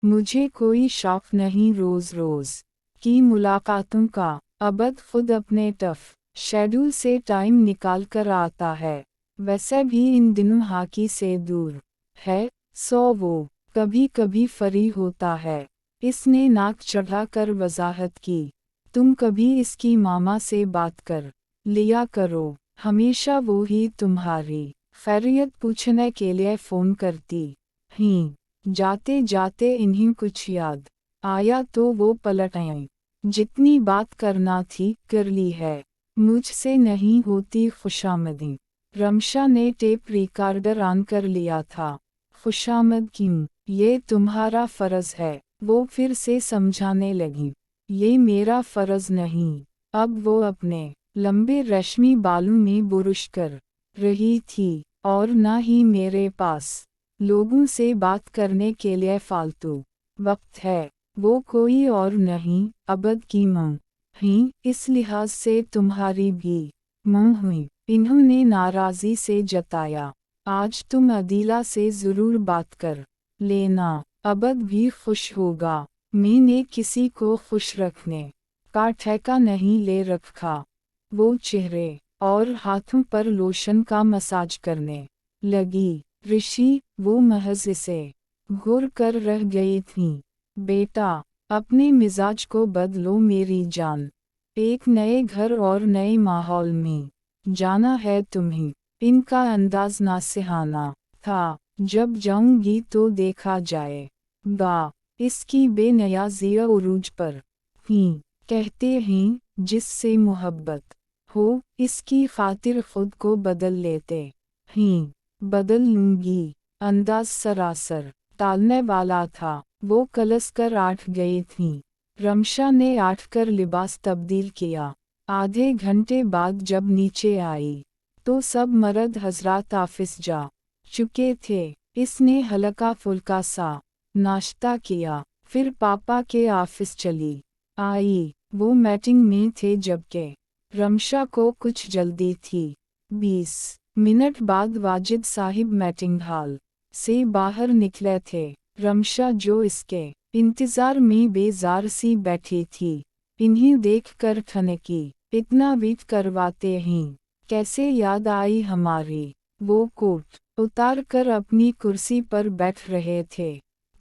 मुझे कोई शौक नहीं रोज रोज की मुलाकातों का। अबद खुद अपने टफ शेड्यूल से टाइम निकाल कर आता है। वैसे भी इन दिनों हाकी से दूर है, सो वो कभी कभी फ्री होता है। इसने नाक चढ़ा कर वजाहत की, तुम कभी इसकी मामा से बात कर लिया करो, हमेशा वो ही तुम्हारी खैरियत पूछने के लिए फ़ोन करती। जाते जाते इन्हीं कुछ याद आया तो वो पलट आई। जितनी बात करना थी कर ली है, मुझसे नहीं होती खुशामदी। रमशा ने टेप रिकॉर्डर ऑन कर लिया था। खुशामद क्यों, ये तुम्हारा फ़र्ज़ है, वो फिर से समझाने लगी। ये मेरा फ़र्ज़ नहीं। अब वो अपने लंबे रेशमी बालों में बुरुश कर रही थी, और ना ही मेरे पास लोगों से बात करने के लिए फालतू वक्त है। वो कोई और नहीं, अबद की माँ ही, इस लिहाज से तुम्हारी भी माँ हुई। इन्होंने नाराज़ी से जताया, आज तुम अदीला से ज़रूर बात कर लेना, अबद भी खुश होगा। मैंने किसी को खुश रखने का ठेका नहीं ले रखा। वो चेहरे और हाथों पर लोशन का मसाज करने लगी। ऋषि, वो महज इसे घूर कर रह गई थी। बेटा, अपने मिजाज को बदलो मेरी जान। एक नए घर और नए माहौल में जाना है तुम्हें। इनका अंदाज नासिहाना था। जब जाऊंगी तो देखा जाएगा। इसकी बेनियाज़ी उरूज पर ही कहते हैं, जिससे मोहब्बत हो इसकी खातिर खुद को बदल लेते हैं। बदल लूंगी। अंदाज सरासर टालने वाला था। वो कलस कर आठ गई थी। रमशा ने आठ कर लिबास तब्दील किया। आधे घंटे बाद जब नीचे आई तो सब मर्द हजरात ऑफिस जा चुके थे। इसने हल्का फुल्का सा नाश्ता किया, फिर पापा के ऑफिस चली आई। वो मीटिंग में थे जबकि रमशा को कुछ जल्दी थी। 20 मिनट बाद वाजिद साहिब मीटिंग हॉल से बाहर निकले थे। रमशा, जो इसके इंतज़ार में बेजार सी बैठी थी, इन्हें देखकर ठनकी। इतना वेट करवाते हैं, कैसे याद आई हमारी। वो कोट उतार कर अपनी कुर्सी पर बैठ रहे थे।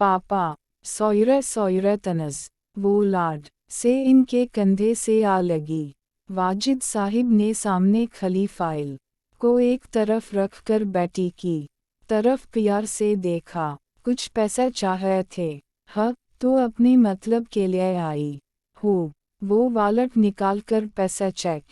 पापा, सौयरे सौयरे तनज़, वो लाड से इनके कंधे से आ लगी। वाजिद साहिब ने सामने खली फाइल को एक तरफ रखकर बेटी की तरफ प्यार से देखा। कुछ पैसे चाहे थे? हाँ, तो अपने मतलब के लिए आई हो। वो वॉलेट निकालकर पैसे चेक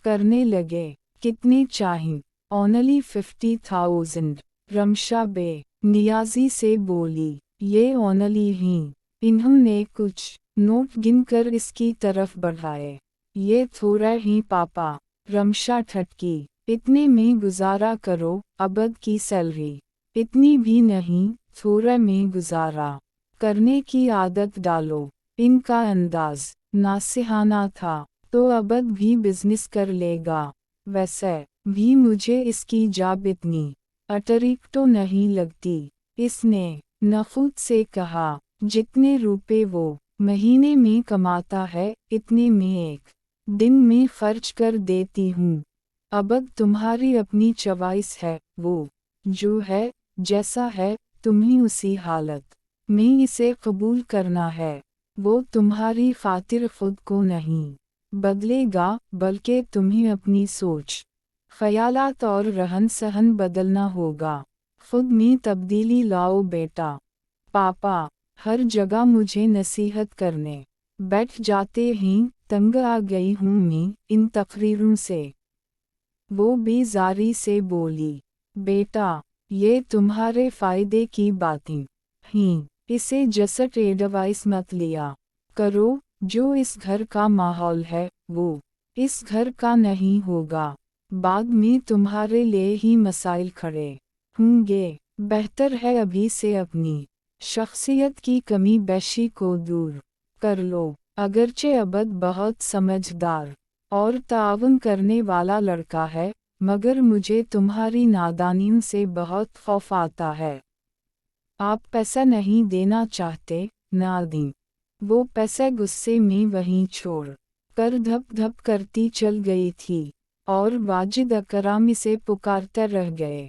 करने लगे। कितने चाहिए? ओनली 50,000। रमशा बे नियाजी से बोली, ये ओनली ही। इन्होंने कुछ नोट गिनकर इसकी तरफ बढ़ाए। ये थोड़ा ही पापा। रमशा ठटकी। इतने में गुजारा करो, अबद की सैलरी इतनी भी नहीं, थोड़ा में गुजारा करने की आदत डालो। इनका अंदाज नासिहाना था, तो अबद भी बिजनेस कर लेगा। वैसे भी मुझे इसकी जाब इतनी अटरीक तो नहीं लगती। इसने नखुद से कहा, जितने रुपए वो महीने में कमाता है, इतने में एक दिन में खर्च कर देती हूँ। अबद, तुम्हारी अपनी चॉइस है। वो जो है, जैसा है, तुम्हें उसी हालत में इसे कबूल करना है। वो तुम्हारी खातिर खुद को नहीं बदलेगा, बल्कि तुम्हें अपनी सोच, ख्यालात और रहन सहन बदलना होगा। खुद में तब्दीली लाओ बेटा। पापा हर जगह मुझे नसीहत करने बैठ जाते हैं, तंग आ गई हूँ मैं इन तकरीरों से। वो बेजारी से बोली, बेटा, ये तुम्हारे फ़ायदे की बातें हैं। इसे जसट एडवाइस मत लिया करो। जो इस घर का माहौल है, वो इस घर का नहीं होगा। बाद में तुम्हारे लिए ही मसाइल खड़े होंगे। बेहतर है अभी से अपनी शख्सियत की कमी बेशी को दूर कर लो। अगरचे अबद बहुत समझदार और ताउन करने वाला लड़का है, मगर मुझे तुम्हारी नादानियों से बहुत खौफ आता है। आप पैसा नहीं देना चाहते, नादिम। वो पैसे गुस्से में वहीं छोड़ कर धप धप करती चल गई थी, और वाजिद अकराम इसे पुकारते रह गए।